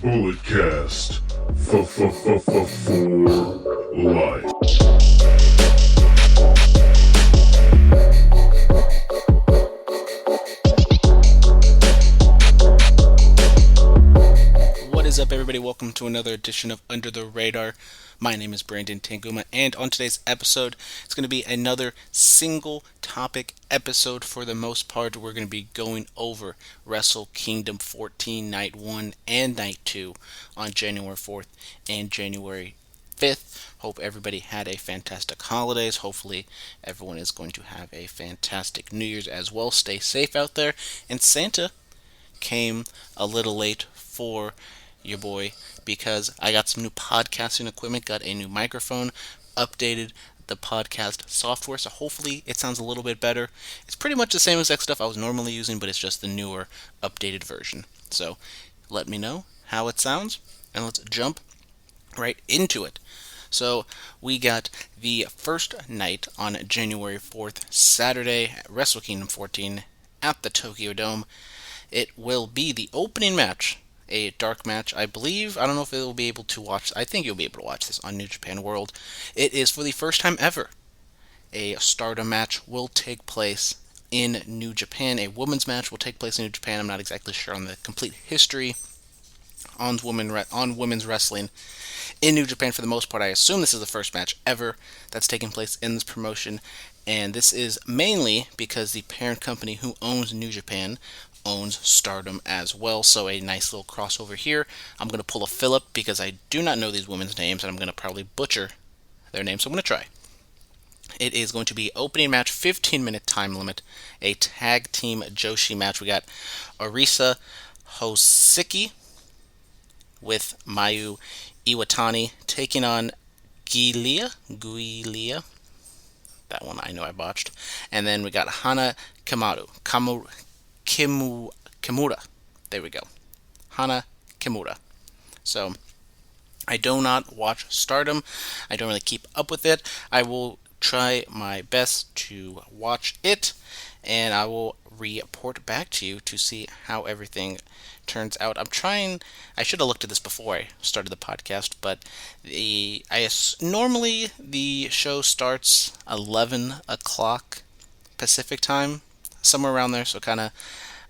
Bulletcast for life. What is up, everybody? Welcome to another edition of Under the Radar. My name is Brandon Tanguma, and on today's episode, it's going to be another single topic episode. For the most part, we're going to be going over Wrestle Kingdom 14 Night 1 and Night 2 on January 4th and January 5th. Hope everybody had a fantastic holidays. Hopefully everyone is going to have a fantastic New Year's as well. Stay safe out there. And Santa came a little late for your boy because I got some new podcasting equipment, got a new microphone, updated the podcast software, so hopefully it sounds a little bit better. It's pretty much the same exact stuff I was normally using, but it's just the newer, updated version. So let me know how it sounds, and let's jump right into it. So we got the first night on January 4th, Saturday, at Wrestle Kingdom 14 at the Tokyo Dome. It will be the opening match, a dark match, I believe. I don't know if it will be able to watch. I think you'll be able to watch this on New Japan World. It is for the first time ever. A Stardom match will take place in New Japan. A women's match will take place in New Japan. I'm not exactly sure on the complete history on women's wrestling in New Japan. For the most part, I assume this is the first match ever that's taking place in this promotion. And this is mainly because the parent company who owns New Japan owns Stardom as well, so a nice little crossover here. I'm going to pull a Philip because I do not know these women's names, and I'm going to probably butcher their names, so I'm going to try. It is going to be opening match, 15-minute time limit, a tag team Joshi match. We got Arisa Hoseki with Mayu Iwatani taking on Giulia. That one I know I botched. And then we got Hana Kimura. There we go. Hana Kimura. So, I do not watch Stardom. I don't really keep up with it. I will try my best to watch it, and I will report back to you to see how everything turns out. I should have looked at this before I started the podcast, but normally the show starts 11 o'clock Pacific time, somewhere around there, so kind of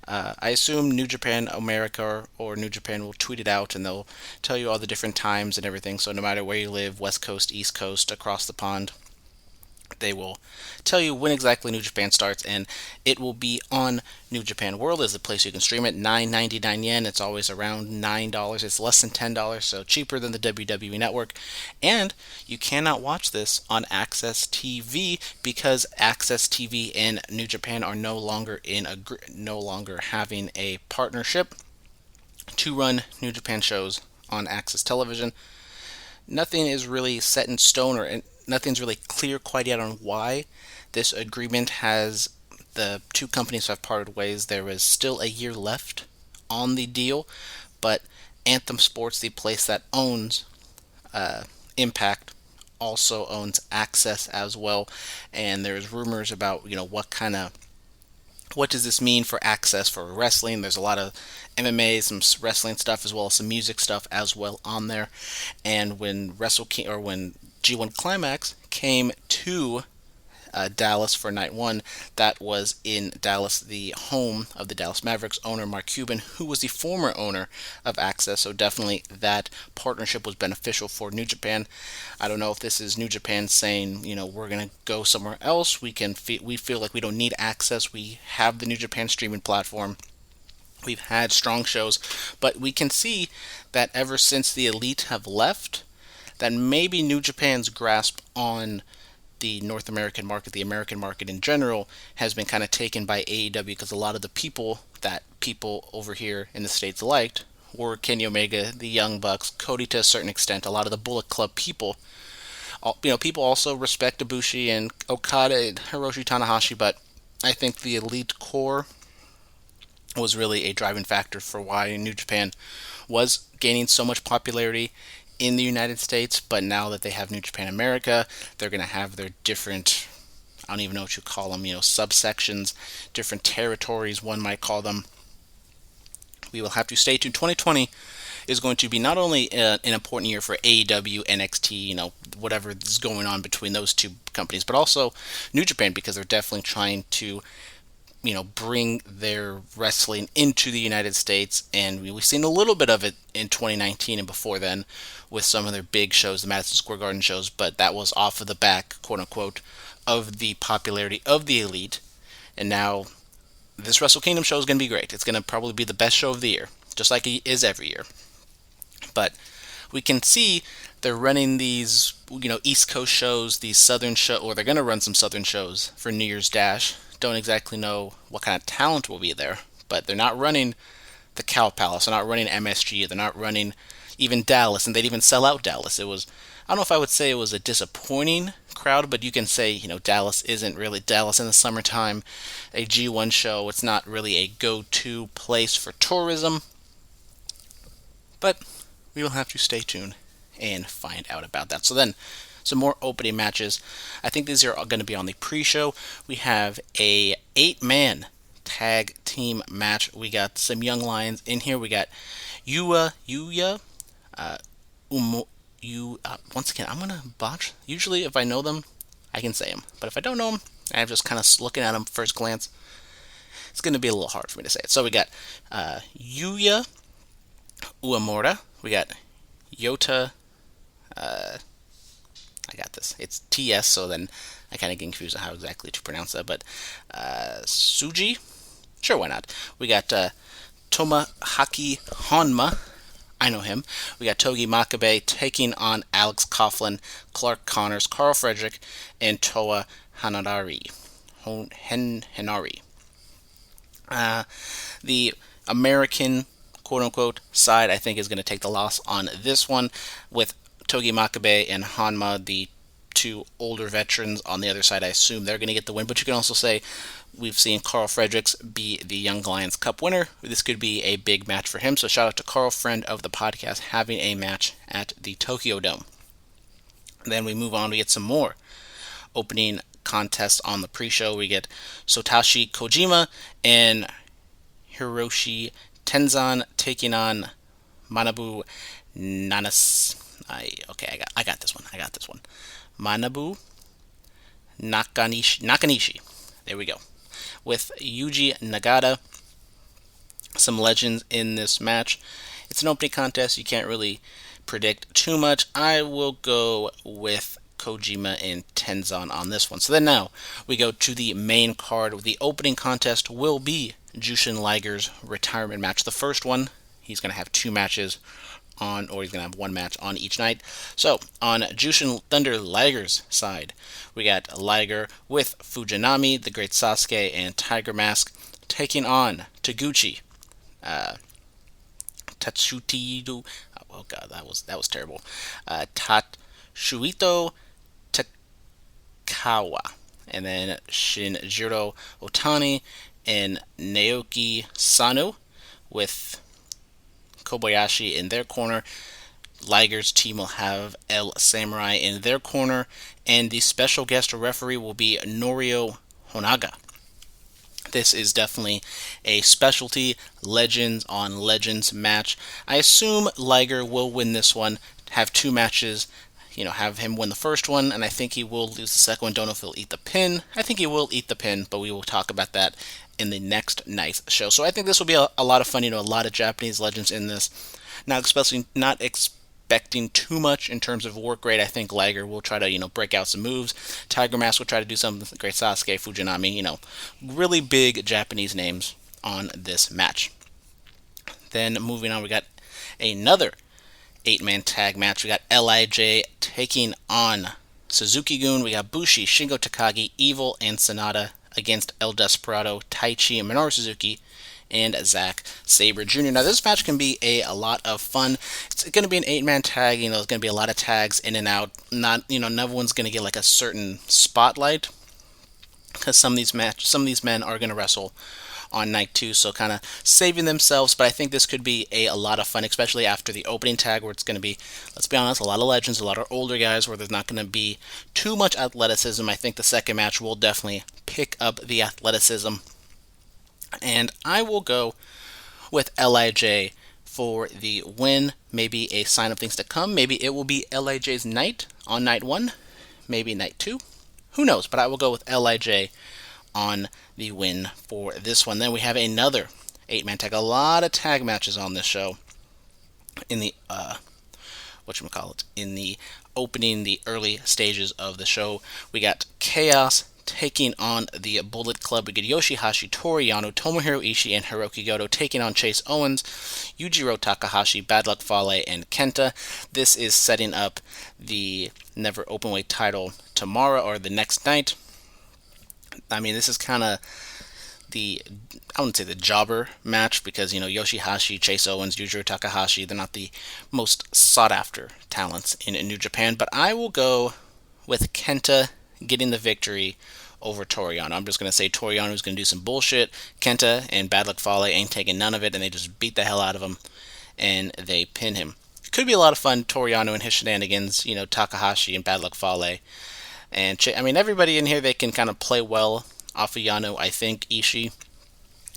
I assume New Japan America or New Japan will tweet it out, and they'll tell you all the different times and everything, so no matter where you live, West Coast, East Coast, across the pond, they will tell you when exactly New Japan starts, and it will be on New Japan World is the place you can stream it. $9.99 yen. It's always around $9. It's less than $10, so cheaper than the WWE Network. And you cannot watch this on Access TV because Access TV and New Japan are no longer having a partnership to run New Japan shows on Access Television. Nothing is really set in stone, or nothing's really clear quite yet on why this agreement has. The two companies have parted ways. There is still a year left on the deal, but Anthem Sports, the place that owns Impact, also owns Access as well, and there's rumors about what does this mean for Access for wrestling. There's a lot of MMA, some wrestling stuff, as well as some music stuff as well on there. And when when G1 Climax came to Dallas for Night 1, that was in Dallas, the home of the Dallas Mavericks owner Mark Cuban, who was the former owner of Access, so definitely that partnership was beneficial for New Japan. I don't know if this is New Japan saying, we're going to go somewhere else. We feel like we don't need Access. We have the New Japan streaming platform. We've had strong shows, but we can see that ever since the Elite have left, that maybe New Japan's grasp on the North American market, the American market in general, has been kind of taken by AEW, because a lot of the people that people over here in the States liked were Kenny Omega, the Young Bucks, Cody to a certain extent, a lot of the Bullet Club people. People also respect Ibushi and Okada and Hiroshi Tanahashi, but I think the Elite core was really a driving factor for why New Japan was gaining so much popularity in the United States. But now that they have New Japan America, they're going to have their different, I don't even know what you call them, subsections, different territories, one might call them. We will have to stay tuned. 2020 is going to be not only an important year for AEW, NXT, whatever is going on between those two companies, but also New Japan, because they're definitely trying to bring their wrestling into the United States, and we've seen a little bit of it in 2019 and before then with some of their big shows, the Madison Square Garden shows, but that was off of the back, quote unquote, of the popularity of the Elite. And now this Wrestle Kingdom show is going to be great. It's going to probably be the best show of the year, just like it is every year. But we can see they're running these, East Coast shows, these Southern shows, or they're going to run some Southern shows for New Year's Dash. Don't exactly know what kind of talent will be there, but they're not running the Cow Palace. They're not running MSG. They're not running even Dallas, and they'd even sell out Dallas. It was, I don't know if I would say it was a disappointing crowd, but you can say, Dallas isn't really Dallas in the summertime, a G1 show. It's not really a go-to place for tourism, but we will have to stay tuned and find out about that. So then, some more opening matches. I think these are going to be on the pre-show. We have a 8-man tag team match. We got some young lions in here. We got Yuya, once again, I'm going to botch. Usually, if I know them, I can say them. But if I don't know them, I'm just kind of looking at them first glance, it's going to be a little hard for me to say it. So we got Yuya Uemura. We got Yota. I got this. It's TS, so then I kind of get confused on how exactly to pronounce that. But Suji? Sure, why not? We got Tomohaki Honma. I know him. We got Togi Makabe taking on Alex Coughlin, Clark Connors, Carl Frederick, and Toa Hanari. The American, quote-unquote, side, I think, is going to take the loss on this one, with Togi Makabe and Hanma, the two older veterans. On the other side, I assume they're going to get the win. But you can also say we've seen Carl Fredericks be the Young Lions Cup winner. This could be a big match for him. So shout out to Carl, friend of the podcast, having a match at the Tokyo Dome. Then we move on. We get some more opening contests on the pre-show. We get Satoshi Kojima and Hiroshi Tenzan taking on Manabu Nanas. I got this one. Manabu Nakanishi. There we go. With Yuji Nagata. Some legends in this match. It's an opening contest. You can't really predict too much. I will go with Kojima and Tenzan on this one. So then now we go to the main card. The opening contest will be Jushin Liger's retirement match. The first one, he's going to have 2 matches or he's going to have 1 match on each night. So, on Jushin Thunder Liger's side, we got Liger with Fujinami, the Great Sasuke, and Tiger Mask taking on Taguchi, Tatsutido. Oh god, that was terrible. Tatsuhito Takawa, and then Shinjiro Otani and Naoki Sano with Kobayashi in their corner. Liger's team will have El Samurai in their corner, and the special guest referee will be Norio Honaga. This is definitely a specialty Legends on Legends match. I assume Liger will win this one, have 2 matches, have him win the first one, and I think he will lose the second one. Don't know if he'll eat the pin. I think he will eat the pin, but we will talk about that in the next night's show. So I think this will be a lot of fun. A lot of Japanese legends in this. Not expecting too much in terms of work rate. I think Liger will try to, break out some moves. Tiger Mask will try to do something with Great Sasuke, Fujinami, really big Japanese names on this match. Then moving on, we got another 8-man tag match. We got LIJ taking on Suzuki-gun. We got Bushi, Shingo Takagi, Evil, and Sonata against El Desperado, Taichi, Minoru Suzuki, and Zack Sabre Jr. Now, this match can be a lot of fun. It's going to be an 8-man tag. There's going to be a lot of tags in and out. Not, no one's going to get like a certain spotlight, because some of these men are going to wrestle on night 2, so kind of saving themselves. But I think this could be a lot of fun, especially after the opening tag, where it's going to be, let's be honest, a lot of legends, a lot of older guys, where there's not going to be too much athleticism. I think the second match will definitely pick up the athleticism, and I will go with LIJ for the win. Maybe a sign of things to come. Maybe it will be LIJ's night on night 1. Maybe night 2. Who knows? But I will go with LIJ on the win for this one. Then we have another 8-man tag. A lot of tag matches on this show. In the in the opening, the early stages of the show, we got Chaos taking on the Bullet Club. We get Yoshihashi, Toru Yano, Tomohiro Ishii, and Hiroki Goto taking on Chase Owens, Yujiro Takahashi, Bad Luck Fale, and Kenta. This is setting up the Never Openweight title tomorrow or the next night. I mean, this is kind of I wouldn't say the jobber match because, Yoshihashi, Chase Owens, Yujiro Takahashi, they're not the most sought after talents in New Japan, but I will go with Kenta getting the victory over Toru Yano. I'm just going to say Toru Yano is going to do some bullshit. Kenta and Bad Luck Fale ain't taking none of it, and they just beat the hell out of him, and they pin him. Could be a lot of fun, Toru Yano and his shenanigans, Takahashi and Bad Luck Fale. And, everybody in here, they can kind of play well off of Yano. I think Ishii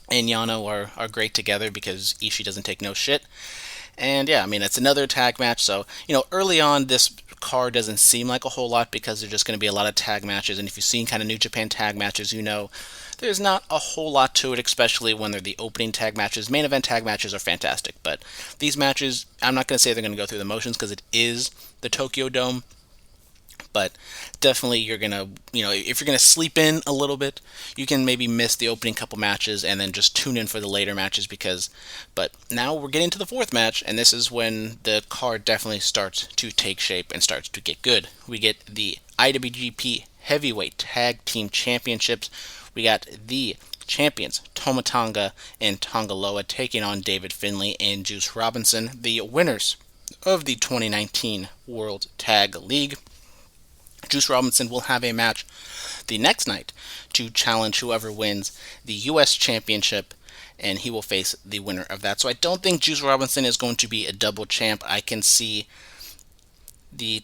and Yano are great together because Ishii doesn't take no shit. And, it's another tag match, so, early on, this card doesn't seem like a whole lot because there's just going to be a lot of tag matches, and if you've seen kind of New Japan tag matches, there's not a whole lot to it, especially when they're the opening tag matches. Main event tag matches are fantastic, but these matches, I'm not going to say they're going to go through the motions because it is the Tokyo Dome, but definitely you're going to, if you're going to sleep in a little bit, you can maybe miss the opening couple matches and then just tune in for the later matches but now we're getting to the 4th match, and this is when the card definitely starts to take shape and starts to get good. We get the IWGP Heavyweight Tag Team Championships. We got the champions, Toma Tonga and Tonga Loa, taking on David Finlay and Juice Robinson, the winners of the 2019 World Tag League. Juice Robinson will have a match the next night to challenge whoever wins the U.S. Championship, and he will face the winner of that. So I don't think Juice Robinson is going to be a double champ. I can see the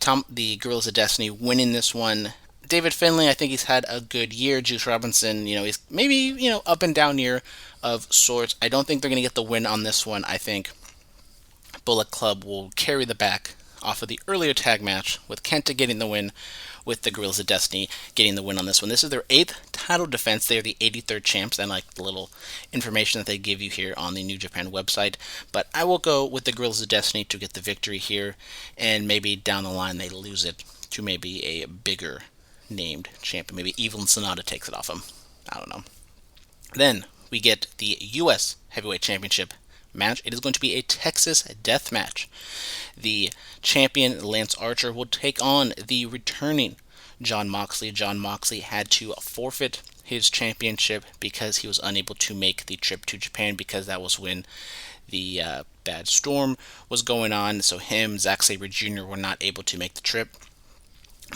Guerrillas of Destiny winning this one. David Finlay, I think he's had a good year. Juice Robinson, he's maybe, up and down year of sorts. I don't think they're going to get the win on this one. I think Bullet Club will carry the back off of the earlier tag match, with Kenta getting the win, with the Guerrillas of Destiny getting the win on this one. This is their 8th title defense. They are the 83rd champs, and like the little information that they give you here on the New Japan website. But I will go with the Guerrillas of Destiny to get the victory here, and maybe down the line they lose it to maybe a bigger named champion. Maybe Evil and Sonata takes it off them. I don't know. Then we get the U.S. Heavyweight Championship match. It is going to be a Texas death match. The champion, Lance Archer, will take on the returning Jon Moxley. Jon Moxley had to forfeit his championship because he was unable to make the trip to Japan, because that was when the bad storm was going on. So him, Zack Sabre Jr. were not able to make the trip.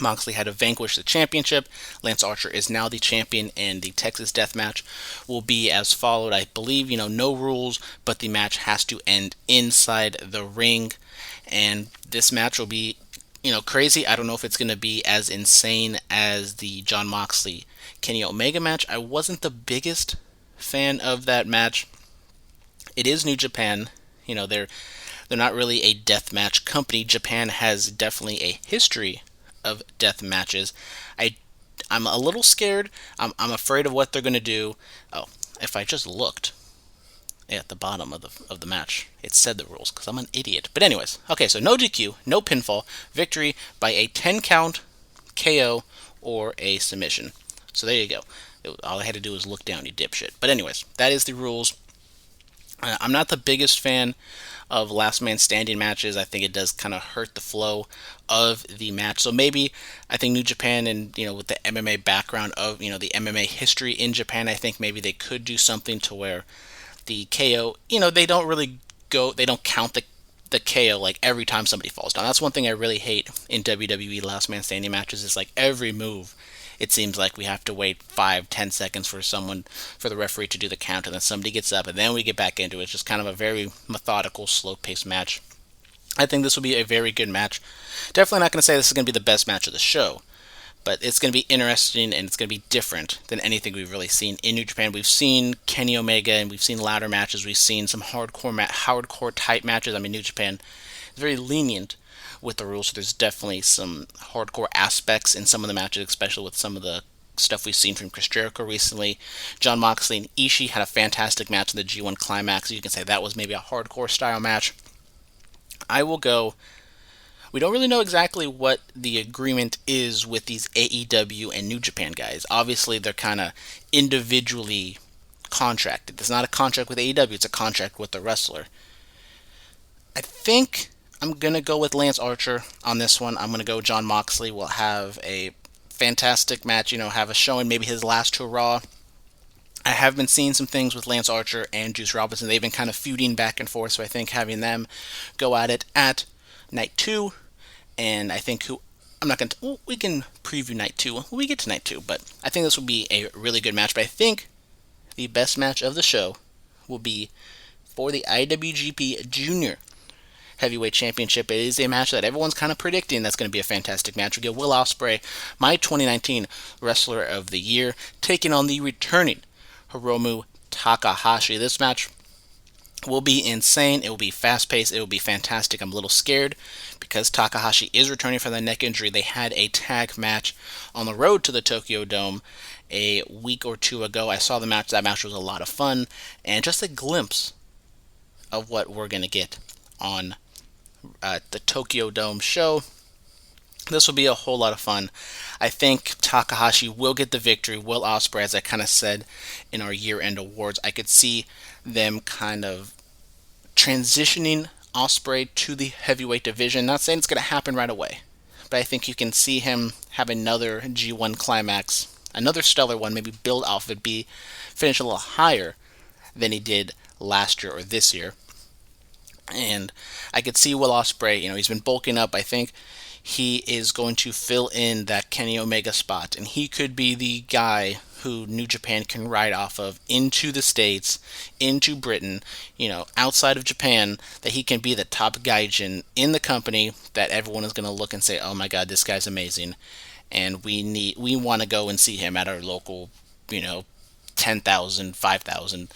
Moxley had to vanquish the championship. Lance Archer is now the champion, and the Texas Death Match will be as followed. I believe, no rules, but the match has to end inside the ring. And this match will be, crazy. I don't know if it's going to be as insane as the Jon Moxley Kenny Omega match. I wasn't the biggest fan of that match. It is New Japan. They're not really a death match company. Japan has definitely a history of death matches. I'm a little scared. I'm afraid of what they're going to do. Oh, if I just looked at the bottom of the match, it said the rules, because I'm an idiot. But anyways, okay, so no DQ, no pinfall, victory by a 10 count, KO, or a submission. So there you go. All I had to do was look down, you dipshit. But anyways, that is the rules. I'm not the biggest fan of last man standing matches. I think it does kind of hurt the flow of the match. So maybe, I think New Japan, and with the MMA background of the MMA history in Japan, I think maybe they could do something to where the KO, they don't count the KO like every time somebody falls down. That's one thing I really hate in WWE last man standing matches, is like every move, it seems like we have to wait 5-10 seconds for the referee to do the count, and then somebody gets up, and then we get back into it. It's just kind of a very methodical, slow-paced match. I think this will be a very good match. Definitely not going to say this is going to be the best match of the show, But it's going to be interesting, and it's going to be different than anything we've really seen in New Japan. We've seen Kenny Omega, and we've seen ladder matches. We've seen some hardcore type matches. I mean, New Japan is very lenient with the rules, so there's definitely some hardcore aspects in some of the matches, especially with some of the stuff we've seen from Chris Jericho recently. Jon Moxley and Ishii had a fantastic match in the G1 Climax. You can say that was maybe a hardcore style match. I will go. We don't really know exactly what the agreement is with these AEW and New Japan guys. Obviously, they're kind of individually contracted. It's not a contract with AEW, it's a contract with the wrestler. I think I'm going to go with Lance Archer on this one. I'm going to go Jon Moxley. Will have a fantastic match, have a showing, maybe his last to Raw. I have been seeing some things with Lance Archer and Juice Robinson. They've been kind of feuding back and forth, so I think having them go at it at night 2, and I think I'm not going to, well, we can preview night 2 when we get to night 2, but I think this will be a really good match. But I think the best match of the show will be for the IWGP Junior Heavyweight Championship. It is a match that everyone's kind of predicting that's going to be a fantastic match. We get Will Ospreay, my 2019 Wrestler of the Year, taking on the returning Hiromu Takahashi. This match will be insane. It will be fast-paced. It will be fantastic. I'm a little scared because Takahashi is returning from the neck injury. They had a tag match on the road to the Tokyo Dome a week or two ago. I saw the match. That match was a lot of fun, and just a glimpse of what we're going to get on the Tokyo Dome show. This will be a whole lot of fun. I think Takahashi will get the victory. Will Ospreay, as I kind of said in our year-end awards, I could see them kind of transitioning Ospreay to the heavyweight division. Not saying it's going to happen right away, but I think you can see him have another G1 climax, another stellar one, maybe build off it, finish a little higher than he did last year or this year. And I could see Will Ospreay, he's been bulking up. I think he is going to fill in that Kenny Omega spot, and he could be the guy who New Japan can ride off of into the States, into Britain, outside of Japan, that he can be the top gaijin in the company that everyone is going to look and say, oh my god, this guy's amazing, and we want to go and see him at our local, 10,000, 5,000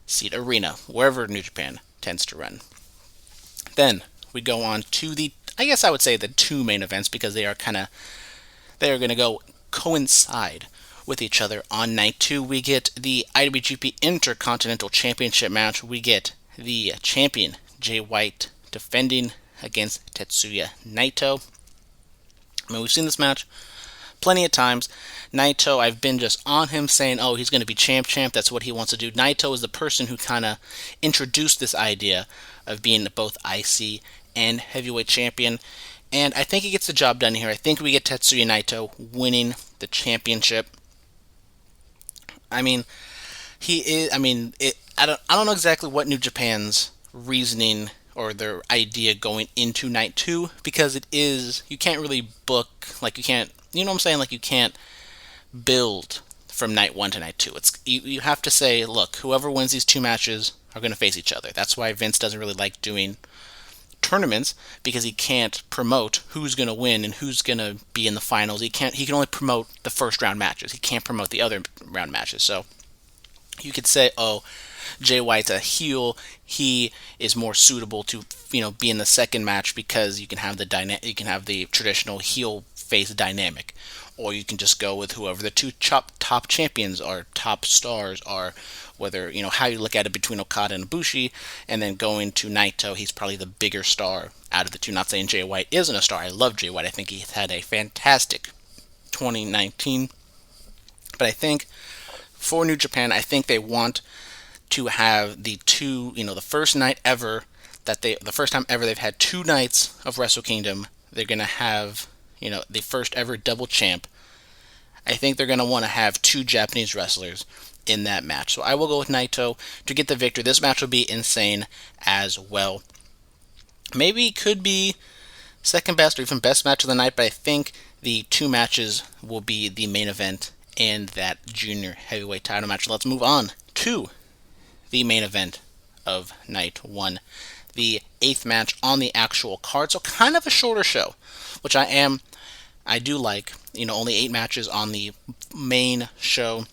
seat arena, wherever New Japan tends to run. Then we go on to I guess I would say the two main events, because they are going to go coincide with each other. On night 2, we get the IWGP Intercontinental Championship match. We get the champion, Jay White, defending against Tetsuya Naito. I mean, we've seen this match plenty of times. Naito, I've been just on him saying, oh, he's going to be champ. That's what he wants to do. Naito is the person who kind of introduced this idea of being both IC and heavyweight champion, and I think he gets the job done here. I think we get Tetsuya Naito winning the championship. I mean, I don't know exactly what New Japan's reasoning or their idea going into night 2, because you can't really book, like, you can't, you can't build from night 1 to night 2. You have to say, look, whoever wins these 2 matches are going to face each other. That's why Vince doesn't really like doing tournaments, because he can't promote who's going to win and who's going to be in the finals. He can only promote the first round matches. He can't promote the other round matches. So you could say, oh, Jay White's a heel. He is more suitable to be in the second match, because you can have the traditional heel face dynamic. Or you can just go with whoever the 2 top champions are, top stars are, whether, how you look at it between Okada and Ibushi, and then going to Naito, he's probably the bigger star out of the 2. Not saying Jay White isn't a star. I love Jay White. I think he's had a fantastic 2019. But I think for New Japan, I think they want to have the 2, the first night ever, the first time ever they've had 2 nights of Wrestle Kingdom. They're going to have the first ever double champ. I think they're going to want to have 2 Japanese wrestlers in that match. So I will go with Naito to get the victory. This match will be insane as well. Maybe it could be second best or even best match of the night, but I think the 2 matches will be the main event and that junior heavyweight title match. Let's move on to the main event of night 1. The 8th match on the actual card. So kind of a shorter show, which I am I do like, only 8 matches on the main show.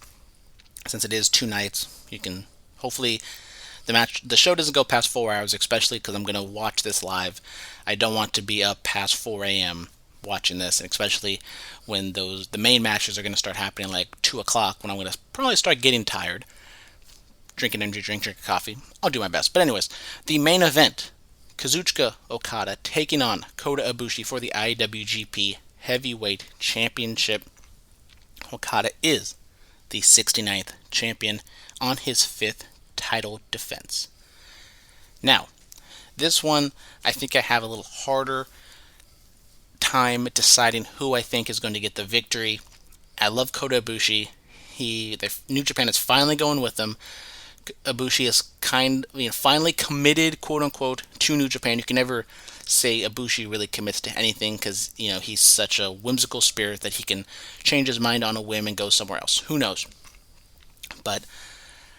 Since it is 2 nights, you can hopefully the show doesn't go past 4 hours, especially because I'm gonna watch this live. I don't want to be up past 4 a.m. watching this, and especially when the main matches are gonna start happening like 2 o'clock, when I'm gonna probably start getting tired. Drink an energy drink, drink a coffee. I'll do my best. But anyways, the main event: Kazuchika Okada taking on Kota Ibushi for the IWGP Heavyweight Championship. Okada is the 69th champion on his 5th title defense. Now, this one, I think I have a little harder time deciding who I think is going to get the victory. I love Kota Ibushi. New Japan is finally going with him. Ibushi is finally committed, quote unquote, to New Japan. You can never say Ibushi really commits to anything because he's such a whimsical spirit that he can change his mind on a whim and go somewhere else. Who knows? But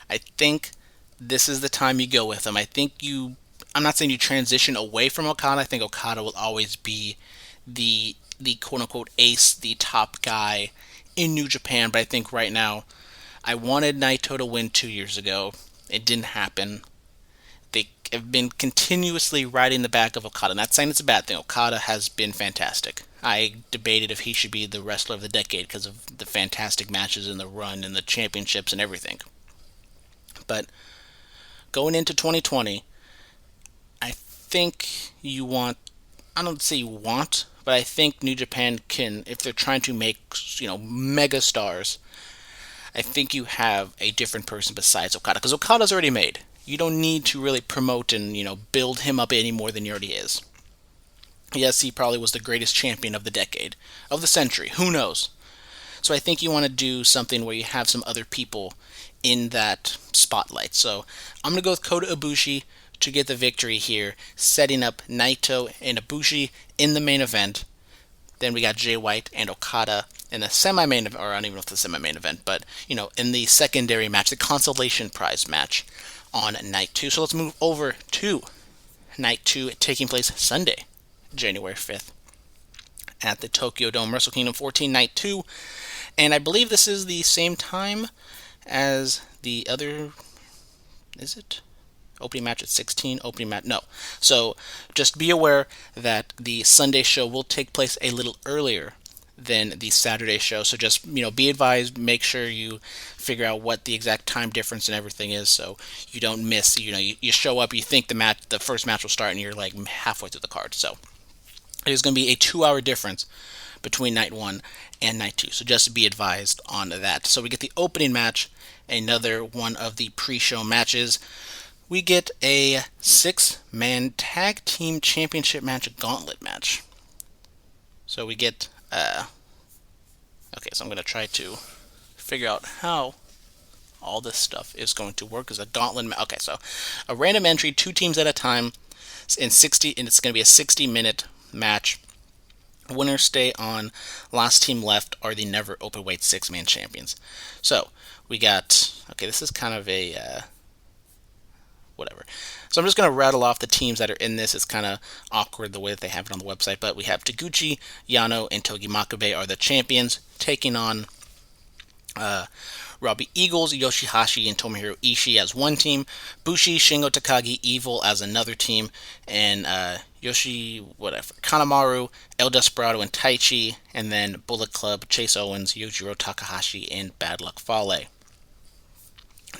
I think this is the time you go with him. I'm not saying you transition away from Okada. I think Okada will always be the quote unquote ace, the top guy in New Japan. But I think right now, I wanted Naito to win 2 years ago. It didn't happen. They have been continuously riding the back of Okada. Not saying it's a bad thing. Okada has been fantastic. I debated if he should be the wrestler of the decade because of the fantastic matches and the run and the championships and everything. But going into 2020, I think I don't say you want, but I think New Japan can, if they're trying to make, mega stars, I think you have a different person besides Okada, because Okada's already made. You don't need to really promote and, build him up any more than he already is. Yes, he probably was the greatest champion of the decade, of the century, who knows? So I think you want to do something where you have some other people in that spotlight. So I'm going to go with Kota Ibushi to get the victory here, setting up Naito and Ibushi in the main event. Then we got Jay White and Okada in the semi-main event, or I don't even know if it's the semi-main event, but, in the secondary match, the consolation prize match on night 2. So let's move over to night 2, taking place Sunday, January 5th, at the Tokyo Dome, Wrestle Kingdom 14, night 2. And I believe this is the same time as the other, is it? Opening match at 16, opening match, no. So just be aware that the Sunday show will take place a little earlier than the Saturday show. So just, be advised, make sure you figure out what the exact time difference and everything is so you don't miss, you show up, you think the first match will start and you're like halfway through the card. So there's going to be a 2-hour difference between night 1 and night 2. So just be advised on that. So we get the opening match, another one of the pre-show matches. We get a 6-man tag team championship match, gauntlet match. So we get, okay, so I'm going to try to figure out how all this stuff is going to work as a gauntlet match. Okay, so a random entry, 2 teams at a time, and it's going to be a 60-minute match. Winners stay on. Last team left are the never openweight 6-man champions. So we got, okay, this is kind of a whatever. So I'm just going to rattle off the teams that are in this. It's kind of awkward the way that they have it on the website, but we have Taguchi, Yano, and Togi Makabe are the champions, taking on Robbie Eagles, Yoshihashi, and Tomohiro Ishii as one team, Bushi, Shingo Takagi, Evil as another team, and Kanemaru, El Desperado, and Taichi, and then Bullet Club, Chase Owens, Yujiro Takahashi, and Bad Luck Fale.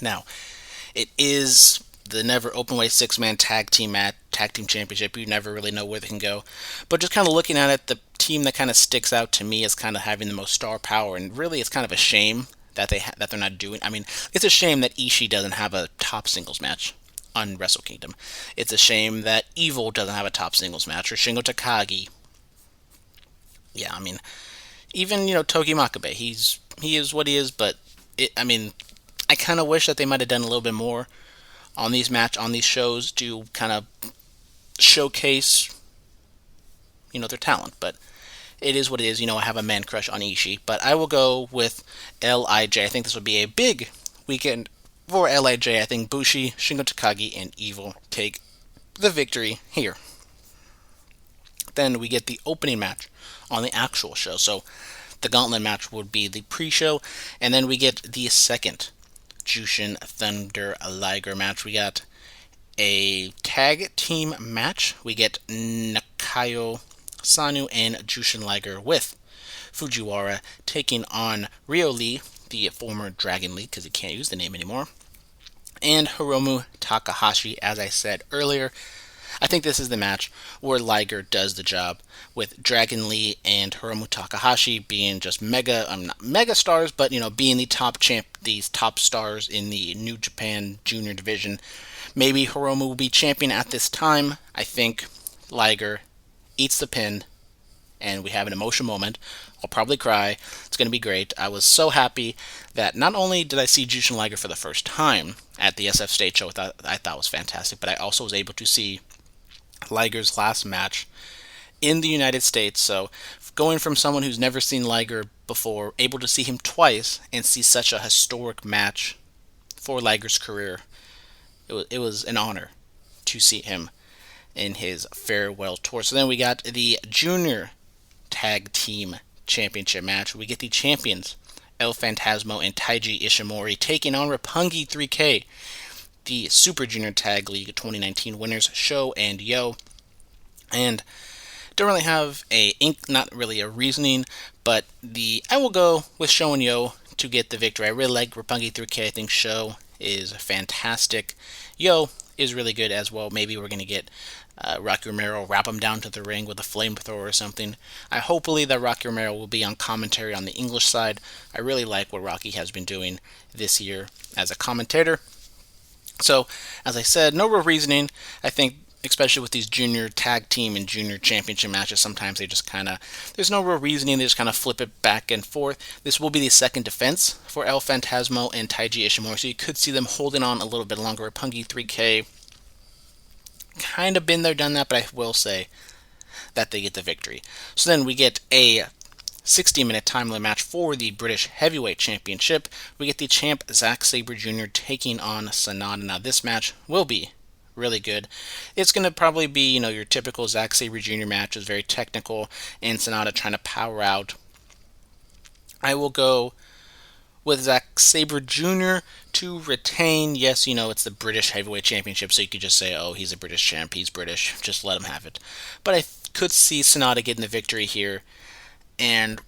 Now, it is the never openweight 6-man tag team championship. You never really know where they can go, but just kind of looking at it, the team that kind of sticks out to me as kind of having the most star power, and really it's kind of a shame that they're not doing. I mean, it's a shame that Ishii doesn't have a top singles match on Wrestle Kingdom. It's a shame that Evil doesn't have a top singles match, or Shingo Takagi. Yeah, I mean, even Togi Makabe, he is what he is, but I kind of wish that they might have done a little bit more on these shows to kind of showcase their talent, but it is what it is. I have a man crush on Ishii, but I will go with LIJ. I think this will be a big weekend for LIJ. I think Bushi, Shingo Takagi, and Evil take the victory here. Then we get the opening match on the actual show. So the gauntlet match would be the pre-show, and then we get the second Jushin Thunder Liger match. We got a tag team match. We get Nakayo Sanu and Jushin Liger with Fujiwara taking on Ryo Lee, the former Dragon Lee, because he can't use the name anymore, and Hiromu Takahashi. As I said earlier, I think this is the match where Liger does the job, with Dragon Lee and Hiromu Takahashi being just not mega stars, but being the these top stars in the New Japan Junior division. Maybe Hiromu will be champion at this time. I think Liger eats the pin, and we have an emotional moment. I'll probably cry. It's going to be great. I was so happy that not only did I see Jushin Liger for the first time at the SF Stage Show, I thought was fantastic, but I also was able to see Liger's last match in the United States. So going from someone who's never seen Liger before, able to see him twice and see such a historic match for Liger's career, it was an honor to see him in his farewell tour. So then we got the Junior Tag Team Championship match. We get the champions, El Phantasmo and Taiji Ishimori, taking on Roppongi 3K, the Super Junior Tag League 2019 winners, Sho and Yo. And don't really have not really a reasoning, but I will go with Sho and Yo to get the victory. I really like Roppongi 3K. I think Sho is fantastic. Yo is really good as well. Maybe we're going to get Rocky Romero, wrap him down to the ring with a flamethrower or something. Hopefully that Rocky Romero will be on commentary on the English side. I really like what Rocky has been doing this year as a commentator. So, as I said, no real reasoning. I think, especially with these junior tag team and junior championship matches, sometimes they just there's no real reasoning, they just kind of flip it back and forth. This will be the second defense for El Phantasmo and Taiji Ishimori, so you could see them holding on a little bit longer. Roppongi 3K, kind of been there, done that, but I will say that they get the victory. So then we get a 60-minute time limit match for the British Heavyweight Championship. We get the champ Zack Sabre Jr. taking on Sanada. Now this match will be really good. It's going to probably be, your typical Zack Sabre Jr. match. Is very technical, and Sanada trying to power out. I will go with Zack Sabre Jr. to retain. Yes, it's the British Heavyweight Championship, so you could just say, oh, he's a British champ, he's British, just let him have it. But I could see Sanada getting the victory here. And,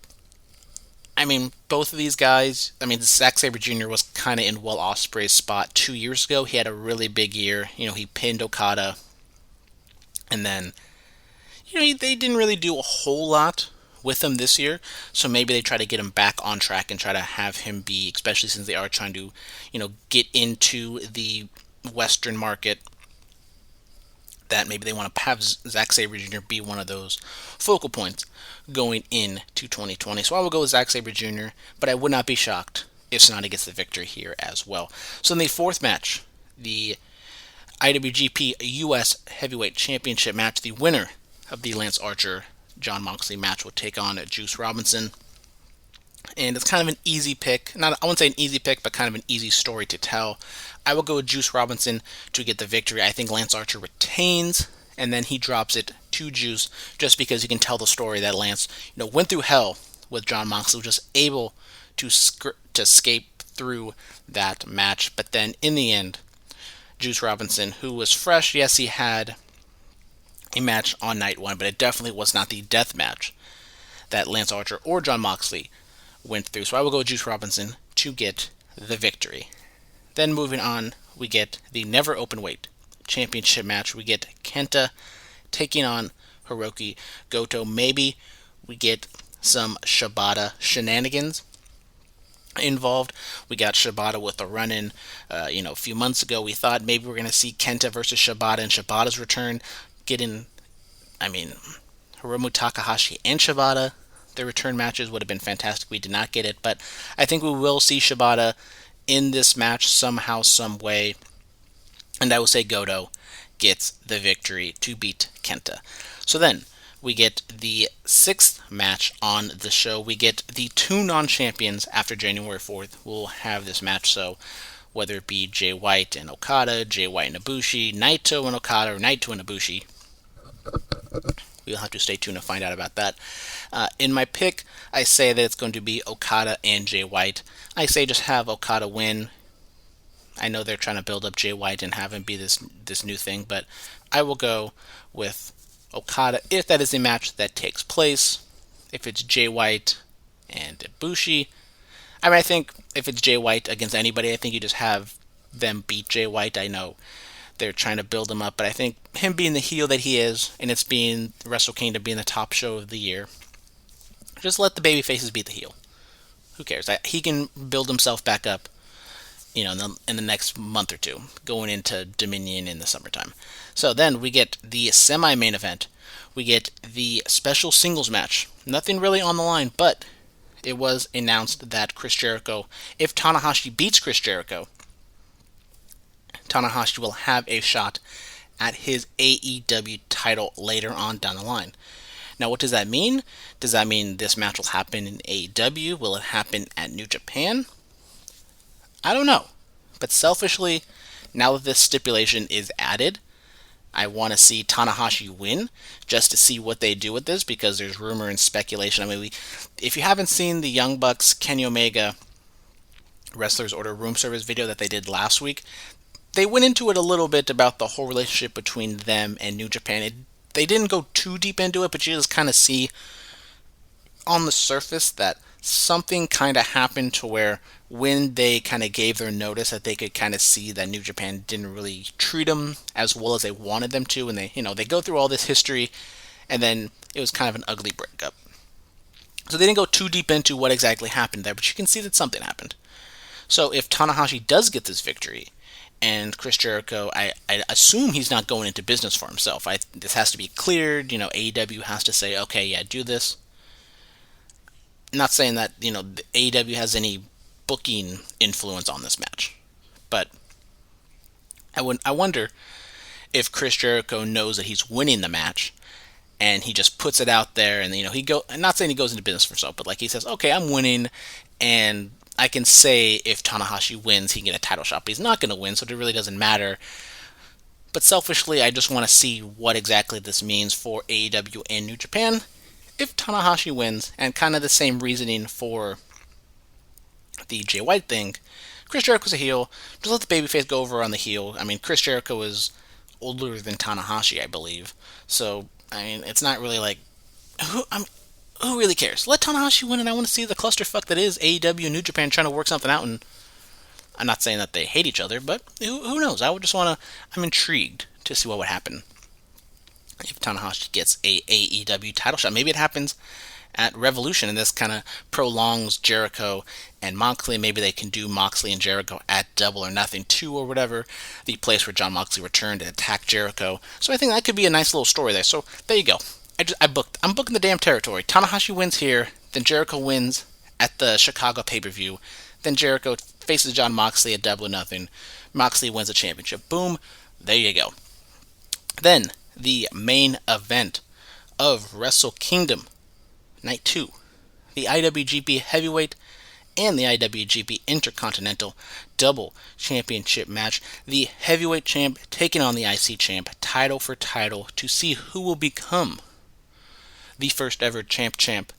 both of these guys, Zack Sabre Jr. was kind of in Will Ospreay's spot 2 years ago. He had a really big year. He pinned Okada. And then, they didn't really do a whole lot with him this year. So maybe they try to get him back on track and try to have him be, especially since they are trying to, get into the Western market, that maybe they want to have Zack Sabre Jr. be one of those focal points going into 2020. So I will go with Zack Sabre Jr., but I would not be shocked if Sanada gets the victory here as well. So in the fourth match, the IWGP US Heavyweight Championship match, the winner of the Lance Archer Jon Moxley match will take on Juice Robinson. And it's kind of an easy pick. I wouldn't say an easy pick, but kind of an easy story to tell. I will go with Juice Robinson to get the victory. I think Lance Archer retains, and then he drops it to Juice, just because you can tell the story that Lance, went through hell with Jon Moxley, was just able to escape through that match. But then in the end, Juice Robinson, who was fresh, yes, he had a match on night one, but it definitely was not the death match that Lance Archer or Jon Moxley went through. So I will go with Juice Robinson to get the victory. Then moving on, we get the Never Openweight Championship match. We get Kenta taking on Hiroki Goto. Maybe we get some Shibata shenanigans involved. We got Shibata with a run-in, a few months ago. We thought maybe we're going to see Kenta versus Shibata and Shibata's return. Hiromu Takahashi and Shibata, their return matches would have been fantastic. We did not get it, but I think we will see Shibata in this match somehow, some way. And I will say Goto gets the victory to beat Kenta. So then, we get the sixth match on the show. We get the two non-champions after January 4th. We'll have this match, so whether it be Jay White and Okada, Jay White and Ibushi, Naito and Okada, or Naito and Ibushi, We'll have to stay tuned to find out about that. In my pick, I say that it's going to be Okada and Jay White. I say just have Okada win. I know they're trying to build up Jay White and have him be this new thing, but I will go with Okada if that is a match that takes place. If it's Jay White and Ibushi, I think if it's Jay White against anybody, I think you just have them beat Jay White. I know they're trying to build him up, but I think him being the heel that he is, and it's being Wrestle Kingdom being the top show of the year, just let the baby faces beat the heel. Who cares? He can build himself back up, in the next month or two, going into Dominion in the summertime. So then we get the semi-main event. We get the special singles match. Nothing really on the line, but it was announced that Chris Jericho, if Tanahashi beats Chris Jericho, Tanahashi will have a shot at his AEW title later on down the line. Now, what does that mean? Does that mean this match will happen in AEW? Will it happen at New Japan? I don't know. But selfishly, now that this stipulation is added, I want to see Tanahashi win just to see what they do with this, because there's rumor and speculation. I mean, if you haven't seen the Young Bucks Kenny Omega Wrestlers Order room service video that they did last week, they went into it a little bit about the whole relationship between them and New Japan. They didn't go too deep into it, but you just kind of see on the surface that something kind of happened to where when they kind of gave their notice that they could kind of see that New Japan didn't really treat them as well as they wanted them to, and they go through all this history, and then it was kind of an ugly breakup. So they didn't go too deep into what exactly happened there, but you can see that something happened. So if Tanahashi does get this victory, and Chris Jericho, I assume he's not going into business for himself. This has to be cleared. AEW has to say, okay, yeah, do this. I'm not saying that, the AEW has any booking influence on this match. But I wonder if Chris Jericho knows that he's winning the match, and he just puts it out there, and, I'm not saying he goes into business for himself, but like he says, okay, I'm winning, and I can say if Tanahashi wins, he can get a title shot, but he's not going to win, so it really doesn't matter. But selfishly, I just want to see what exactly this means for AEW and New Japan. If Tanahashi wins, and kind of the same reasoning for the Jay White thing, Chris Jericho's a heel, just let the babyface go over on the heel. I mean, Chris Jericho is older than Tanahashi, I believe, so, it's not really like, who really cares? Let Tanahashi win, and I want to see the clusterfuck that is AEW and New Japan trying to work something out. And I'm not saying that they hate each other, but who knows? I'm intrigued to see what would happen if Tanahashi gets a AEW title shot. Maybe it happens at Revolution, and this kind of prolongs Jericho and Moxley. Maybe they can do Moxley and Jericho at Double or Nothing 2 or whatever, the place where Jon Moxley returned and attacked Jericho. So I think that could be a nice little story there. So there you go. I'm booking the damn territory. Tanahashi wins here, then Jericho wins at the Chicago pay-per-view, then Jericho faces Jon Moxley at Double or Nothing. Moxley wins the championship. Boom, there you go. Then the main event of Wrestle Kingdom Night 2, the IWGP Heavyweight and the IWGP Intercontinental Double Championship match. The Heavyweight Champ taking on the IC Champ, title for title, to see who will become the first ever champ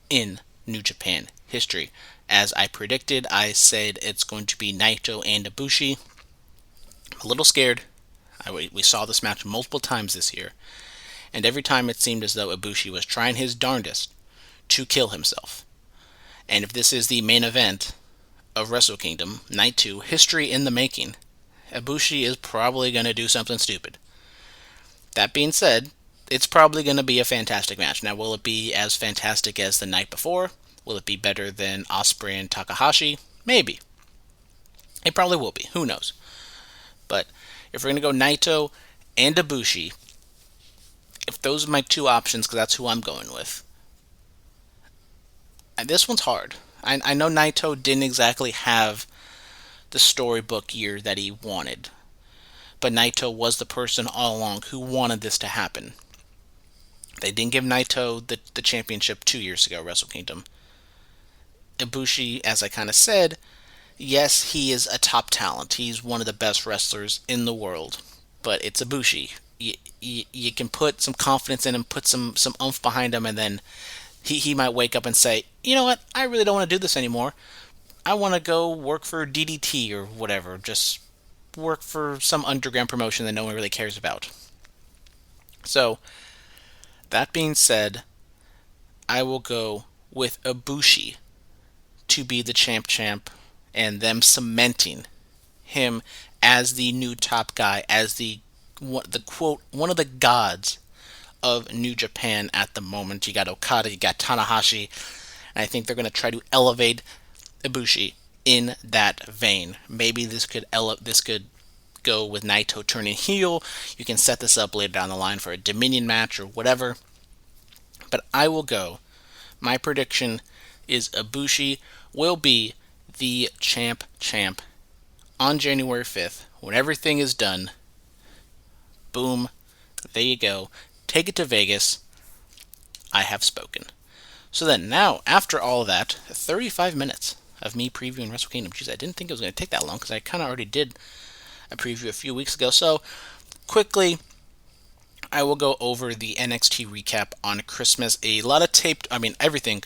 in New Japan history. As I predicted, I said it's going to be Naito and Ibushi. I'm a little scared. We saw this match multiple times this year, and every time it seemed as though Ibushi was trying his darndest to kill himself. And if this is the main event of Wrestle Kingdom, Night 2, history in the making, Ibushi is probably going to do something stupid. That being said, it's probably going to be a fantastic match. Now, will it be as fantastic as the night before? Will it be better than Ospreay and Takahashi? Maybe. It probably will be. Who knows? But if we're going to go Naito and Ibushi, if those are my two options, because that's who I'm going with, and this one's hard. I know Naito didn't exactly have the storybook year that he wanted, but Naito was the person all along who wanted this to happen. They didn't give Naito the championship 2 years ago, Wrestle Kingdom. Ibushi, as I kind of said, yes, he is a top talent. He's one of the best wrestlers in the world. But it's Ibushi. you can put some confidence in him, put some oomph behind him, and then he might wake up and say, you know what, I really don't want to do this anymore. I want to go work for DDT or whatever. Just work for some underground promotion that no one really cares about. So, that being said, I will go with Ibushi to be the champ, and them cementing him as the new top guy, as the quote one of the gods of New Japan at the moment. You got Okada, you got Tanahashi, and I think they're going to try to elevate Ibushi in that vein. Maybe this could go with Naito turning heel. You can set this up later down the line for a Dominion match or whatever. But I will go. My prediction is Ibushi will be the champ on January 5th when everything is done. Boom. There you go. Take it to Vegas. I have spoken. So then, now, after all of that, 35 minutes of me previewing Wrestle Kingdom. Jeez, I didn't think it was going to take that long because I kind of already did a preview a few weeks ago. So, quickly, I will go over the NXT recap on Christmas. A lot of taped, everything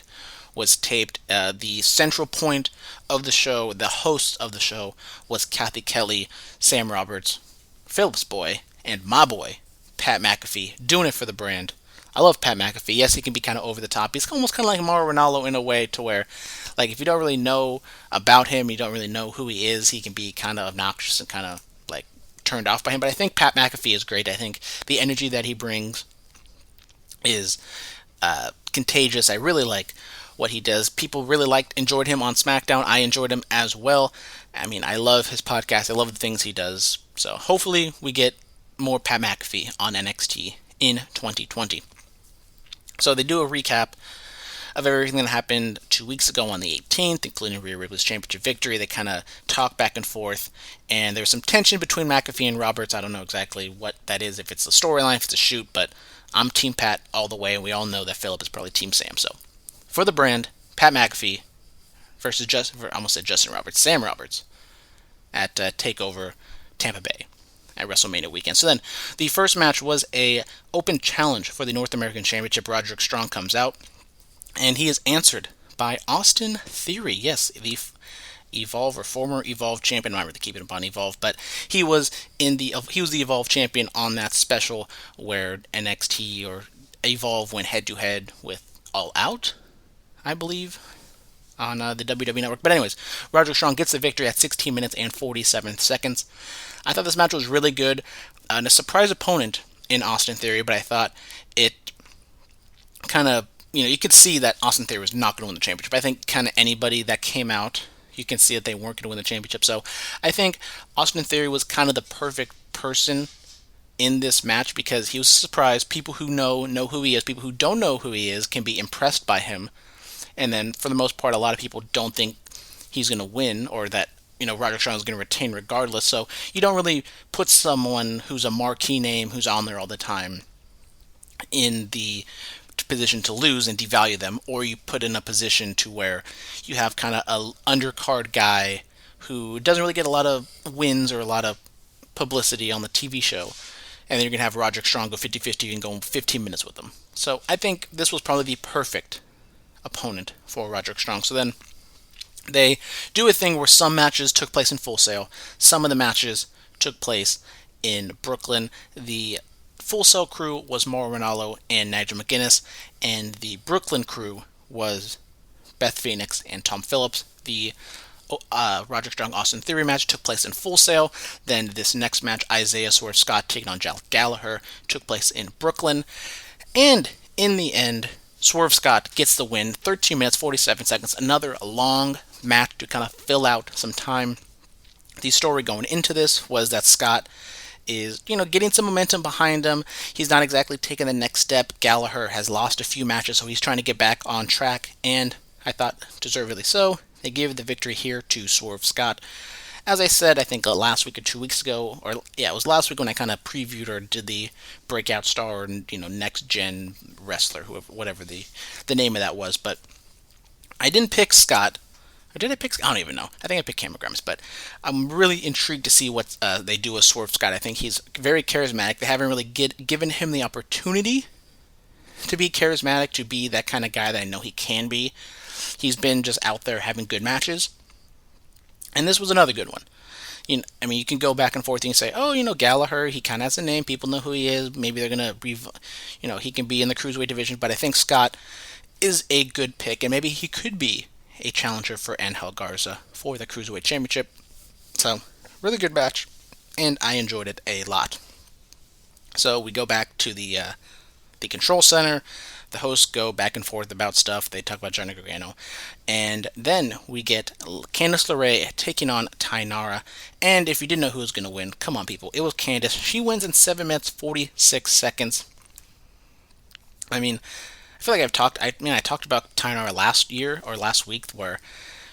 was taped. The central point of the show, the host of the show, was Kathy Kelly, Sam Roberts, Phillips Boy, and my boy, Pat McAfee, doing it for the brand. I love Pat McAfee. Yes, he can be kind of over the top. He's almost kind of like Mauro Ranallo in a way to where, like, if you don't really know about him, you don't really know who he is, he can be kind of obnoxious and kind of, like, turned off by him. But I think Pat McAfee is great. I think the energy that he brings is contagious. I really like what he does. People really enjoyed him on SmackDown. I enjoyed him as well. I love his podcast. I love the things he does. So hopefully we get more Pat McAfee on NXT in 2020. So they do a recap of everything that happened 2 weeks ago on the 18th, including Rhea Ripley's championship victory. They kind of talk back and forth, and there's some tension between McAfee and Roberts. I don't know exactly what that is, if it's a storyline, if it's a shoot, but I'm Team Pat all the way, and we all know that Phillip is probably Team Sam. So, for the brand, Pat McAfee versus Sam Roberts at TakeOver Tampa Bay at WrestleMania weekend. So then, the first match was a open challenge for the North American Championship. Roderick Strong comes out, and he is answered by Austin Theory. Yes, the Evolve or former Evolve champion. I'm not really keeping him on Evolve, but he was the Evolve champion on that special where NXT or Evolve went head to head with All Out, I believe, on the WWE Network. But anyways, Roderick Strong gets the victory at 16 minutes and 47 seconds. I thought this match was really good. And a surprise opponent in Austin Theory, but I thought it kind of, you could see that Austin Theory was not going to win the championship. I think kind of anybody that came out, you can see that they weren't going to win the championship. So I think Austin Theory was kind of the perfect person in this match because he was a surprise. People who know who he is. People who don't know who he is can be impressed by him. And then, for the most part, a lot of people don't think he's going to win or that, Roderick Strong is going to retain regardless. So you don't really put someone who's a marquee name, who's on there all the time, in the position to lose and devalue them, or you put in a position to where you have kind of an undercard guy who doesn't really get a lot of wins or a lot of publicity on the TV show, and then you're going to have Roderick Strong go 50-50 and go 15 minutes with him. So I think this was probably the perfect opponent for Roderick Strong. So then they do a thing where some matches took place in Full Sail, some of the matches took place in Brooklyn. The Full Sail crew was Mauro Ranallo and Nigel McGuinness, and the Brooklyn crew was Beth Phoenix and Tom Phillips. The Roderick Strong Austin Theory match took place in Full Sail. Then this next match, Isaiah Swerve Scott taking on Jack Gallagher, took place in Brooklyn. And in the end, Swerve Scott gets the win, 13 minutes, 47 seconds. Another long match to kind of fill out some time. The story going into this was that Scott is, getting some momentum behind him. He's not exactly taking the next step. Gallagher has lost a few matches, so he's trying to get back on track, and I thought deservedly so. They gave the victory here to Swerve Scott. As I said, I think last week or 2 weeks ago, it was last week when I kind of previewed or did the breakout star, next gen wrestler, whatever the name of that was. But I didn't pick Scott. Or did I pick? I don't even know. I think I picked Cameron Grimes, but I'm really intrigued to see what they do with Swerve Scott. I think he's very charismatic. They haven't really given him the opportunity to be charismatic, to be that kind of guy that I know he can be. He's been just out there having good matches, and this was another good one. I mean, you can go back and forth and say, oh, Gallagher, he kind of has a name. People know who he is. Maybe they're gonna, he can be in the cruiserweight division. But I think Scott is a good pick, and maybe he could be a challenger for Angel Garza for the cruiserweight championship. So, really good match, and I enjoyed it a lot. So we go back to the control center. The hosts go back and forth about stuff. They talk about Johnny Gargano. And then we get Candice LeRae taking on Tainara. And if you didn't know who was going to win, come on, people. It was Candice. She wins in 7 minutes, 46 seconds. I mean, I feel like I talked about Tainara last year or last week, where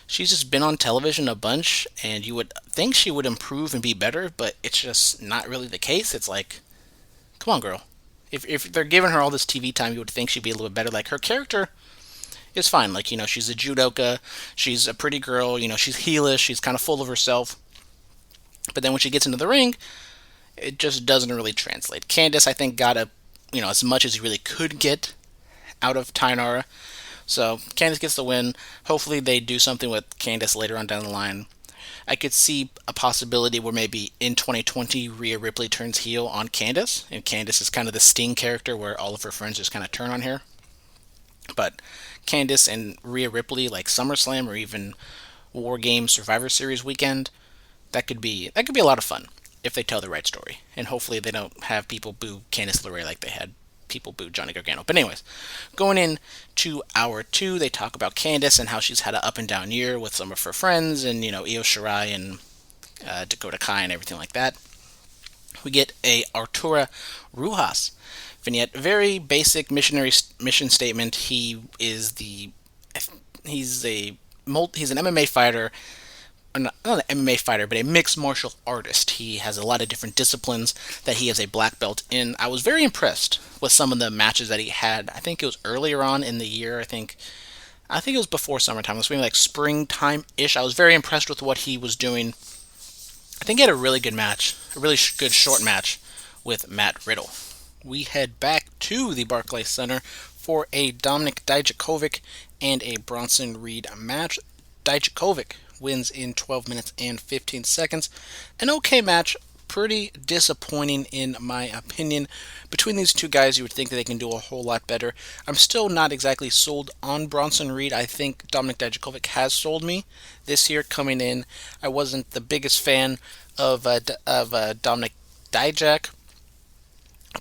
she's just been on television a bunch, and you would think she would improve and be better, but it's just not really the case. It's like, come on, girl. If they're giving her all this TV time, you would think she'd be a little bit better. Like, her character is fine. Like, she's a judoka, she's a pretty girl, she's heelish, she's kind of full of herself. But then when she gets into the ring, it just doesn't really translate. Candice, I think, got as much as he really could get out of Tainara. So, Candice gets the win. Hopefully they do something with Candice later on down the line. I could see a possibility where maybe in 2020 Rhea Ripley turns heel on Candice, and Candice is kind of the Sting character where all of her friends just kind of turn on her. But Candice and Rhea Ripley, like SummerSlam or even War Games Survivor Series weekend, that could be a lot of fun if they tell the right story, and hopefully they don't have people boo Candice LeRae like they had people boo Johnny Gargano. But anyways, going in to hour 2, they talk about Candice and how she's had an up and down year with some of her friends, and Io Shirai and Dakota Kai and everything like that. We get a Arturo Rujas vignette, very basic mission statement. He's an MMA fighter. Not an MMA fighter, but a mixed martial artist. He has a lot of different disciplines that he has a black belt in. I was very impressed with some of the matches that he had. I think it was earlier on in the year. I think it was before summertime. It was maybe like springtime-ish. I was very impressed with what he was doing. I think he had a really good match, a really good short match with Matt Riddle. We head back to the Barclays Center for a Dominik Dijakovic and a Bronson Reed match. Dijakovic wins in 12 minutes and 15 seconds. An okay match, pretty disappointing in my opinion. Between these two guys, you would think that they can do a whole lot better. I'm still not exactly sold on Bronson Reed. I think Dominik Dijakovic has sold me this year coming in. I wasn't the biggest fan of Dominik Dijak,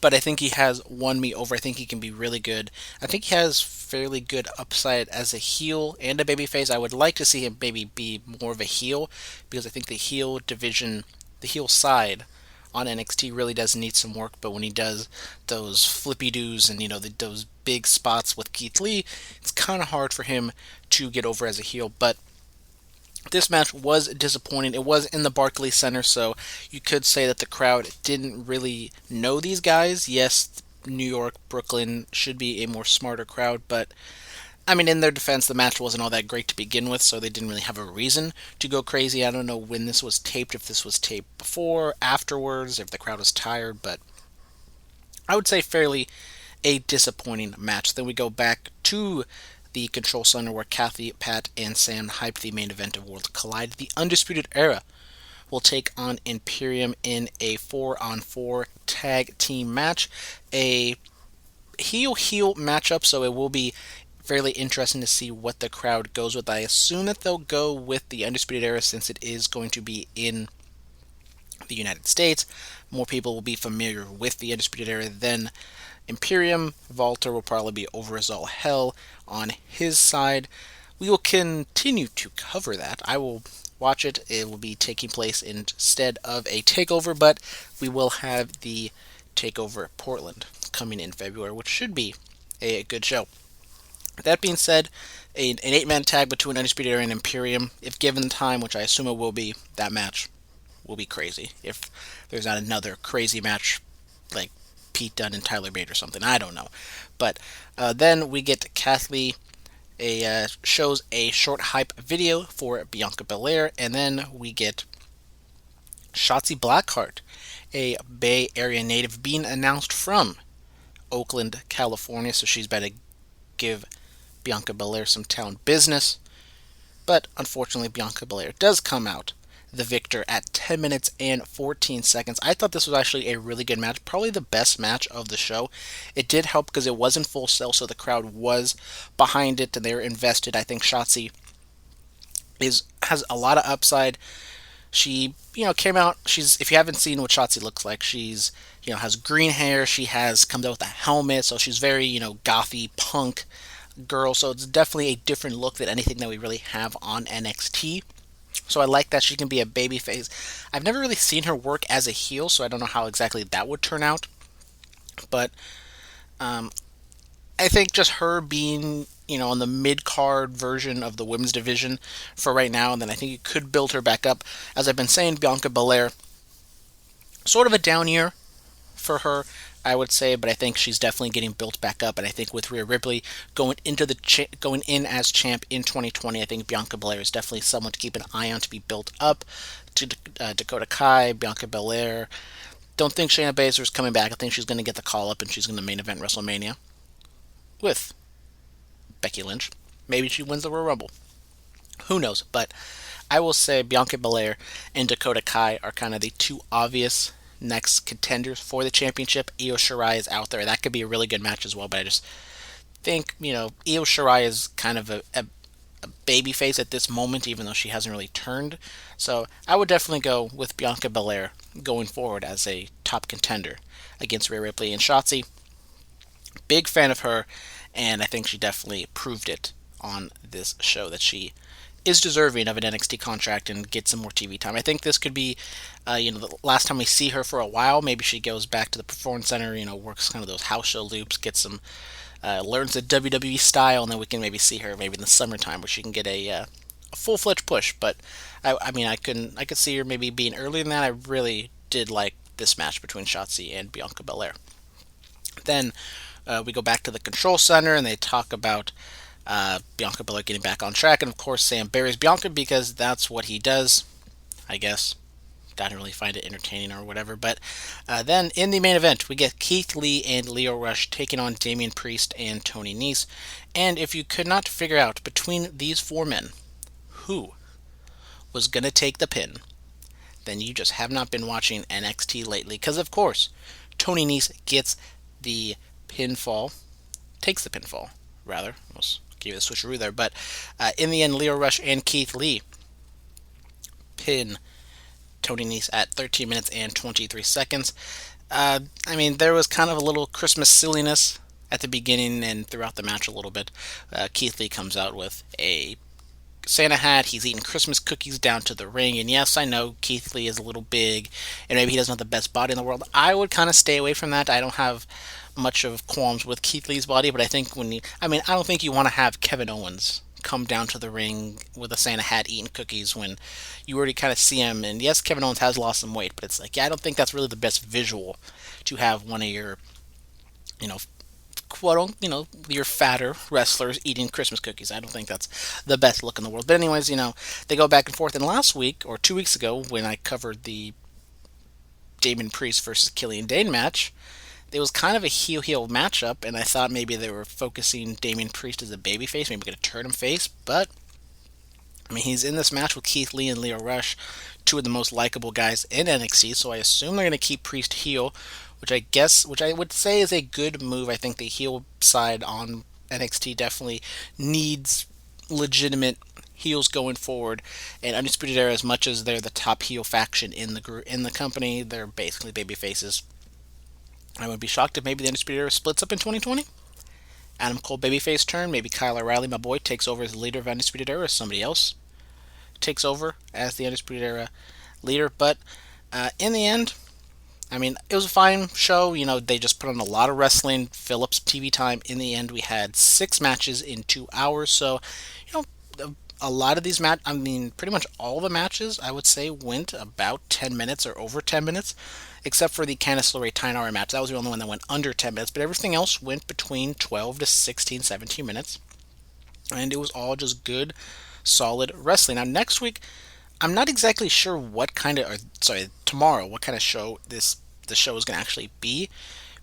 but I think he has won me over. I think he can be really good. I think he has fairly good upside as a heel and a babyface. I would like to see him maybe be more of a heel, because I think the heel division, the heel side on NXT really does need some work. But when he does those flippy doos and those big spots with Keith Lee, it's kind of hard for him to get over as a heel. But this match was disappointing. It was in the Barclays Center, so you could say that the crowd didn't really know these guys. Yes, New York, Brooklyn should be a more smarter crowd, but I mean, in their defense, the match wasn't all that great to begin with, so they didn't really have a reason to go crazy. I don't know when this was taped, if this was taped before, afterwards, if the crowd was tired, but I would say fairly a disappointing match. Then we go back to the Control Center where Kathy, Pat, and Sam hyped the main event of World Collide. The Undisputed Era will take on Imperium in a 4-on-4 tag team match. A heel-heel matchup, so it will be fairly interesting to see what the crowd goes with. I assume that they'll go with the Undisputed Era since it is going to be in the United States. More people will be familiar with the Undisputed Era than Imperium. Walter will probably be over as all hell on his side. We will continue to cover that. I will watch it. It will be taking place instead of a takeover, but we will have the takeover Portland coming in February, which should be a good show. That being said, an 8-man tag between Undisputed Era and Imperium, if given time, which I assume it will be, that match will be crazy. If there's not another crazy match like Pete Dunne and Tyler Bate or something, I don't know. But then we get Kathy shows a short hype video for Bianca Belair, and then we get Shotzi Blackheart, a Bay Area native, being announced from Oakland, California. So she's about to give Bianca Belair some town business. But unfortunately, Bianca Belair does come out the victor at 10 minutes and 14 seconds. I thought this was actually a really good match, probably the best match of the show. It did help because it was in Full Sail, so the crowd was behind it and they were invested. I think Shotzi has a lot of upside. She, came out. If you haven't seen what Shotzi looks like, she's, has green hair. She comes out with a helmet, so she's very, gothy punk girl. So it's definitely a different look than anything that we really have on NXT. So I like that she can be a babyface. I've never really seen her work as a heel, so I don't know how exactly that would turn out. But I think just her being, on the mid-card version of the women's division for right now, and then I think you could build her back up. As I've been saying, Bianca Belair, sort of a down year for her, I would say, but I think she's definitely getting built back up. And I think with Rhea Ripley going in as champ in 2020, I think Bianca Belair is definitely someone to keep an eye on to be built up. To Dakota Kai, Bianca Belair. Don't think Shayna Baszler's coming back. I think she's going to get the call up and she's going to main event WrestleMania with Becky Lynch. Maybe she wins the Royal Rumble. Who knows? But I will say Bianca Belair and Dakota Kai are kind of the two obvious next contenders for the championship. Io Shirai is out there. That could be a really good match as well, but I just think, Io Shirai is kind of a baby face at this moment, even though she hasn't really turned. So I would definitely go with Bianca Belair going forward as a top contender against Rhea Ripley. And Shotzi, big fan of her, and I think she definitely proved it on this show that she is deserving of an NXT contract and get some more TV time. I think this could be, the last time we see her for a while. Maybe she goes back to the Performance Center, works kind of those house show loops, gets some, learns the WWE style, and then we can maybe see her maybe in the summertime where she can get a full-fledged push. But I could see her maybe being earlier than that. I really did like this match between Shotzi and Bianca Belair. Then we go back to the Control Center and they talk about Bianca Belair getting back on track, and of course Sam buries Bianca because that's what he does, I guess. I didn't really find it entertaining or whatever, but then in the main event we get Keith Lee and Lio Rush taking on Damian Priest and Tony Nese. And if you could not figure out between these four men who was going to take the pin, then you just have not been watching NXT lately, because of course Tony Nese gets the pinfall, takes the pinfall rather, almost gave it a switcheroo there, but in the end, Lio Rush and Keith Lee pin Tony Nese at 13 minutes and 23 seconds. There was kind of a little Christmas silliness at the beginning and throughout the match a little bit. Keith Lee comes out with a Santa hat. He's eating Christmas cookies down to the ring. And yes, I know Keith Lee is a little big and maybe he doesn't have the best body in the world. I would kind of stay away from that. I don't have much of qualms with Keith Lee's body, but I think I don't think you want to have Kevin Owens come down to the ring with a Santa hat eating cookies when you already kind of see him. And yes, Kevin Owens has lost some weight, but it's like, I don't think that's really the best visual to have one of your, your fatter wrestlers eating Christmas cookies. I don't think that's the best look in the world. But anyways, they go back and forth. And last week, or 2 weeks ago, when I covered the Damian Priest versus Killian Dane match, it was kind of a heel-heel matchup, and I thought maybe they were focusing Damian Priest as a babyface, maybe going to turn him face, but he's in this match with Keith Lee and Lio Rush, two of the most likable guys in NXT, so I assume they're going to keep Priest heel, which I would say is a good move. I think the heel side on NXT definitely needs legitimate heels going forward, and Undisputed Era, as much as they're the top heel faction in the company, they're basically baby faces. I would be shocked if maybe the Undisputed Era splits up in 2020. Adam Cole babyface turn, maybe Kyle O'Reilly, my boy, takes over as the leader of Undisputed Era, somebody else takes over as the Undisputed Era leader. But in the end, it was a fine show. They just put on a lot of wrestling, fill up some TV time. In the end, we had 6 matches in 2 hours. So, a lot of these pretty much all the matches, I would say, went about 10 minutes or over 10 minutes, except for the Candice LeRae Tainara match. That was the only one that went under 10 minutes, but everything else went between 12 to 16, 17 minutes. and it was all just good, solid wrestling. Now next week, I'm not exactly sure what kind of, or, sorry, tomorrow, what kind of show the show is going to actually be,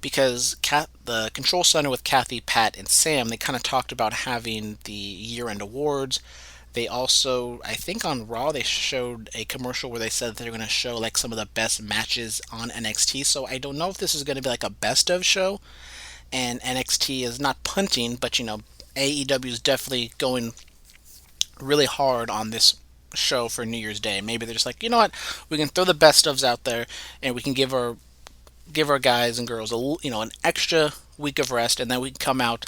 because the Control Center with Kathy, Pat, and Sam, they kind of talked about having the year-end awards. They also, I think on Raw, they showed a commercial where they said that they're going to show like some of the best matches on NXT. So I don't know if this is going to be like a best of show, and NXT is not punting, but AEW is definitely going really hard on this show for New Year's Day. Maybe they're just like, you know what, we can throw the best ofs out there, and we can give our guys and girls an extra week of rest, and then we can come out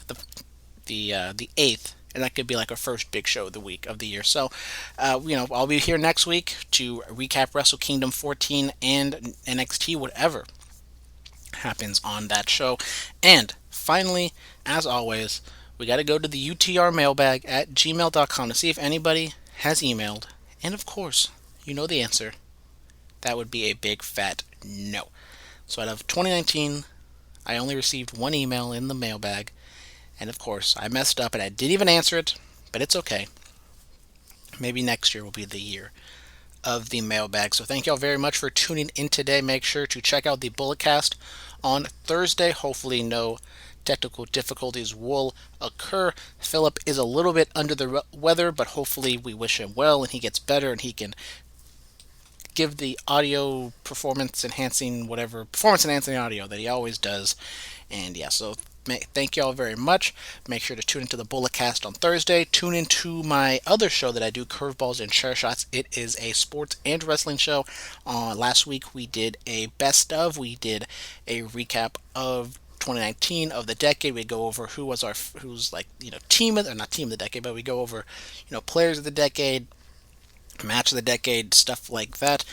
the 8th, and that could be like our first big show of the week of the year. So, I'll be here next week to recap Wrestle Kingdom 14 and NXT, whatever happens on that show. And finally, as always, we got to go to the UTR mailbag at gmail.com to see if anybody has emailed. And of course, you know the answer. That would be a big fat no. So out of 2019, I only received one email in the mailbag. And of course, I messed up and I didn't even answer it, but it's okay. Maybe next year will be the year of the mailbag. So thank y'all very much for tuning in today. Make sure to check out the Bulletcast on Thursday. Hopefully no technical difficulties will occur. Philip is a little bit under the weather, but hopefully we wish him well and he gets better and he can give the audio performance enhancing audio that he always does. And yeah, so thank you all very much. Make sure to tune into the Bulletcast on Thursday. Tune into my other show that I do, Curveballs and Chair Shots. It is a sports and wrestling show. Last week we did a best of. We did a recap of 2019 of the decade. We go over who's like team of, or not team of the decade, but we go over players of the decade, match of the decade, stuff like that.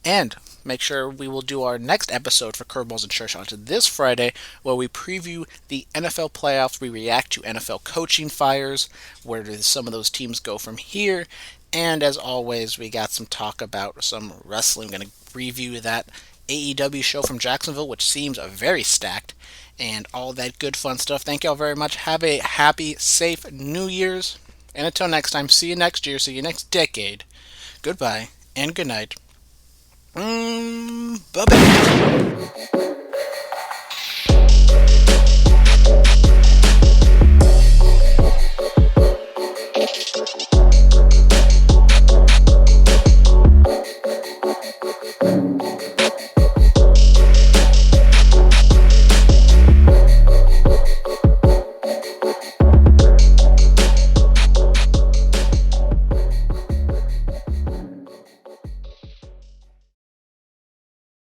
And make sure we will do our next episode for Curveballs and Chair Shots this Friday, where we preview the NFL playoffs. We react to NFL coaching fires. Where do some of those teams go from here? And as always, we got some talk about some wrestling. I'm going to review that AEW show from Jacksonville, which seems very stacked, and all that good fun stuff. Thank y'all very much. Have a happy, safe New Year's. And until next time, see you next year, see you next decade. Goodbye and good night. Bye bye.